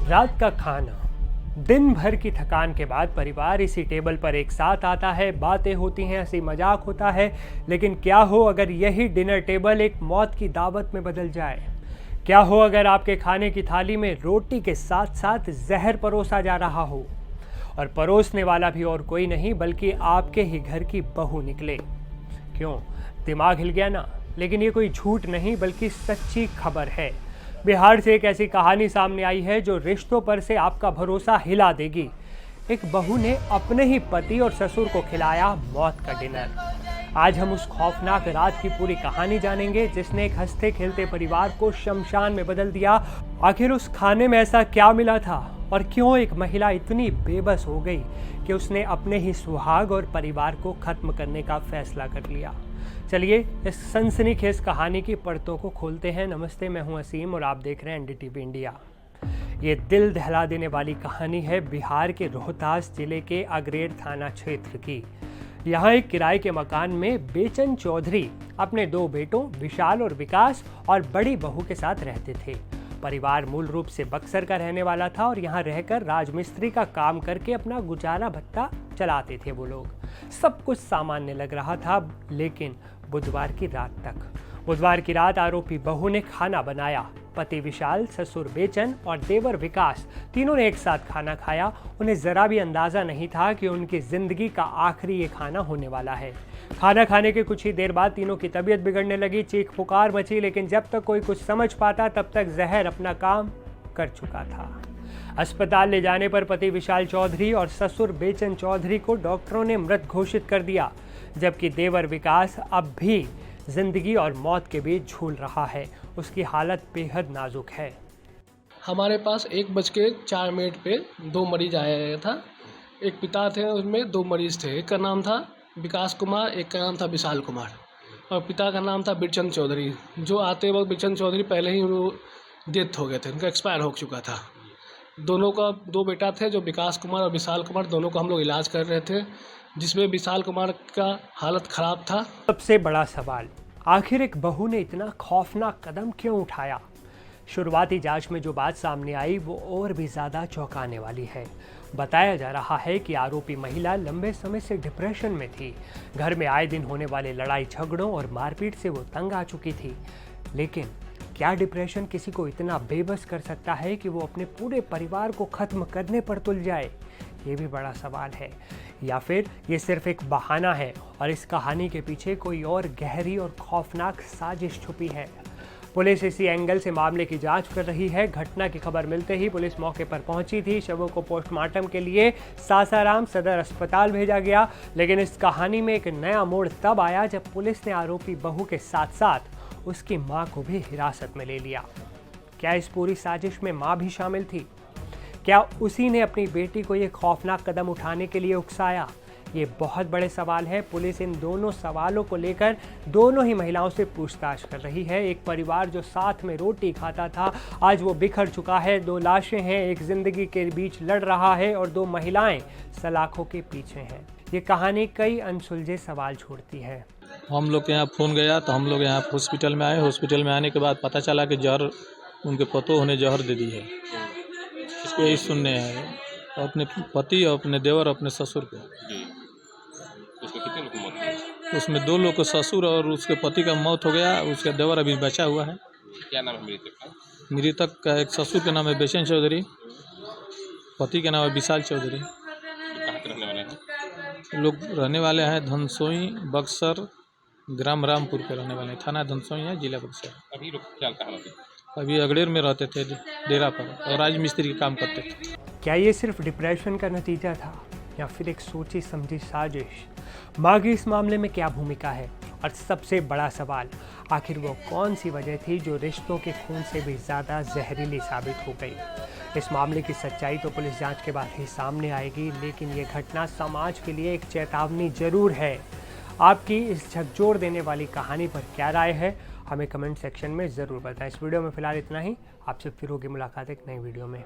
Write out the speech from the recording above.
रात का खाना, दिन भर की थकान के बाद परिवार इसी टेबल पर एक साथ आता है, बातें होती हैं, हंसी मजाक होता है। लेकिन क्या हो अगर यही डिनर टेबल एक मौत की दावत में बदल जाए? क्या हो अगर आपके खाने की थाली में रोटी के साथ साथ जहर परोसा जा रहा हो और परोसने वाला भी और कोई नहीं बल्कि आपके ही घर की बहू निकले? क्यों, दिमाग हिल गया ना? लेकिन ये कोई झूठ नहीं बल्कि सच्ची खबर है। बिहार से एक ऐसी कहानी सामने आई है जो रिश्तों पर से आपका भरोसा हिला देगी। एक बहू ने अपने ही पति और ससुर को खिलाया मौत का डिनर। आज हम उस खौफनाक रात की पूरी कहानी जानेंगे जिसने एक हंसते खेलते परिवार को शमशान में बदल दिया। आखिर उस खाने में ऐसा क्या मिला था और क्यों एक महिला इतनी बेबस हो गई कि उसने अपने ही सुहाग और परिवार को खत्म करने का फैसला कर लिया। चलिए इस सनसनीखेज कहानी की परतों को खोलते हैं। नमस्ते, मैं हूं असीम और आप देख रहे हैं एनडीटीवी इंडिया। ये दिल दहला देने वाली कहानी है बिहार के रोहतास जिले के अगरेर थाना क्षेत्र की। यहाँ एक किराए के मकान में बेचन चौधरी अपने दो बेटों विशाल और विकास और बड़ी बहू के साथ रहते थे। परिवार मूल रूप से बक्सर का रहने वाला था और यहाँ रहकर राजमिस्त्री का काम करके अपना गुजारा भत्ता चलाते थे वो लोग। सब कुछ सामान्य लग रहा था, लेकिन बुधवार की रात आरोपी बहू ने खाना बनाया। पति विशाल, ससुर बेचन और देवर विकास तीनों ने एक साथ खाना खाया। उन्हें जरा भी अंदाजा नहीं था कि उनकी जिंदगी का आखिरी ये खाना होने वाला है। खाना खाने के कुछ ही देर बाद तीनों की तबीयत बिगड़ने लगी, चीख पुकार मची, लेकिन जब तक कोई कुछ समझ पाता तब तक जहर अपना काम कर चुका था। अस्पताल ले जाने पर पति विशाल चौधरी और ससुर बेचन चौधरी को डॉक्टरों ने मृत घोषित कर दिया, जबकि देवर विकास अब भी जिंदगी और मौत के बीच झूल रहा है। उसकी हालत बेहद नाजुक है। हमारे पास 1:04 पे 2 मरीज आया था। एक पिता थे, उसमें 2 मरीज थे। एक का नाम था विकास कुमार, एक का नाम था विशाल कुमार और पिता का नाम था बिरचंद चौधरी। जो आते वक्त बिरचंद चौधरी पहले ही वो डेथ हो गए थे, उनका एक्सपायर हो चुका था। दोनों का 2 बेटा थे, जो विकास कुमार और विशाल कुमार, दोनों का हम लोग इलाज कर रहे थे, जिसमें विशाल कुमार का हालत ख़राब था। सबसे बड़ा सवाल, आखिर एक बहू ने इतना खौफनाक कदम क्यों उठाया? शुरुआती जांच में जो बात सामने आई वो और भी ज़्यादा चौंकाने वाली है। बताया जा रहा है कि आरोपी महिला लंबे समय से डिप्रेशन में थी। घर में आए दिन होने वाले लड़ाई झगड़ों और मारपीट से वो तंग आ चुकी थी। लेकिन क्या डिप्रेशन किसी को इतना बेबस कर सकता है कि वो अपने पूरे परिवार को ख़त्म करने पर तुल जाए? ये भी बड़ा सवाल है। या फिर ये सिर्फ एक बहाना है और इस कहानी के पीछे कोई और गहरी और खौफनाक साजिश छुपी है? पुलिस इसी एंगल से मामले की जांच कर रही है। घटना की खबर मिलते ही पुलिस मौके पर पहुंची थी। शवों को पोस्टमार्टम के लिए सासाराम सदर अस्पताल भेजा गया। लेकिन इस कहानी में एक नया मोड़ तब आया जब पुलिस ने आरोपी बहू के साथ साथ उसकी मां को भी हिरासत में ले लिया। क्या इस पूरी साजिश में मां भी शामिल थी? क्या उसी ने अपनी बेटी को ये खौफनाक कदम उठाने के लिए उकसाया? ये बहुत बड़े सवाल है। पुलिस इन दोनों सवालों को लेकर दोनों ही महिलाओं से पूछताछ कर रही है। एक परिवार जो साथ में रोटी खाता था, आज वो बिखर चुका है। 2 लाशें हैं, एक जिंदगी के बीच लड़ रहा है और 2 महिलाएं सलाखों के पीछे हैं। ये कहानी कई अनसुलझे सवाल छोड़ती है। हम लोग के यहाँ फ़ोन गया तो हम लोग यहाँ हॉस्पिटल में आए। हॉस्पिटल में आने के बाद पता चला कि जहर उनके पतों ने जहर दे दी है। यही सुनने हैं अपने पति और अपने देवर और अपने ससुर को। उसमें कितने लोग की मौत हुई? उसमें 2 लोग को ससुर और उसके पति का मौत हो गया। उसका देवर अभी बचा हुआ है। क्या नाम है मृतक का? मृतक का एक ससुर का नाम है बेचन चौधरी, पति का नाम है विशाल चौधरी। कहाँ के रहने वाले हैं? लोग रहने वाले हैं धनसोई, बक्सर, ग्राम रामपुर के रहने वाले हैं। थाना धनसोई है, जिला बक्सर। अभी लोग क्या कहाँ रहते हैं? अभी अगरेर में रहते थे डेरा पर और राजमिस्त्री का काम करते थे। क्या ये सिर्फ डिप्रेशन का नतीजा था या फिर एक सोची समझी साजिश? मां की इस मामले में क्या भूमिका है? और सबसे बड़ा सवाल, आखिर वो कौन सी वजह थी जो रिश्तों के खून से भी ज़्यादा जहरीली साबित हो गई? इस मामले की सच्चाई तो पुलिस जांच के बाद ही सामने आएगी, लेकिन ये घटना समाज के लिए एक चेतावनी जरूर है। आपकी इस झकझोर देने वाली कहानी पर क्या राय है, हमें कमेंट सेक्शन में ज़रूर बताएं। इस वीडियो में फ़िलहाल इतना ही। आपसे फिर होगी मुलाकात एक नई वीडियो में।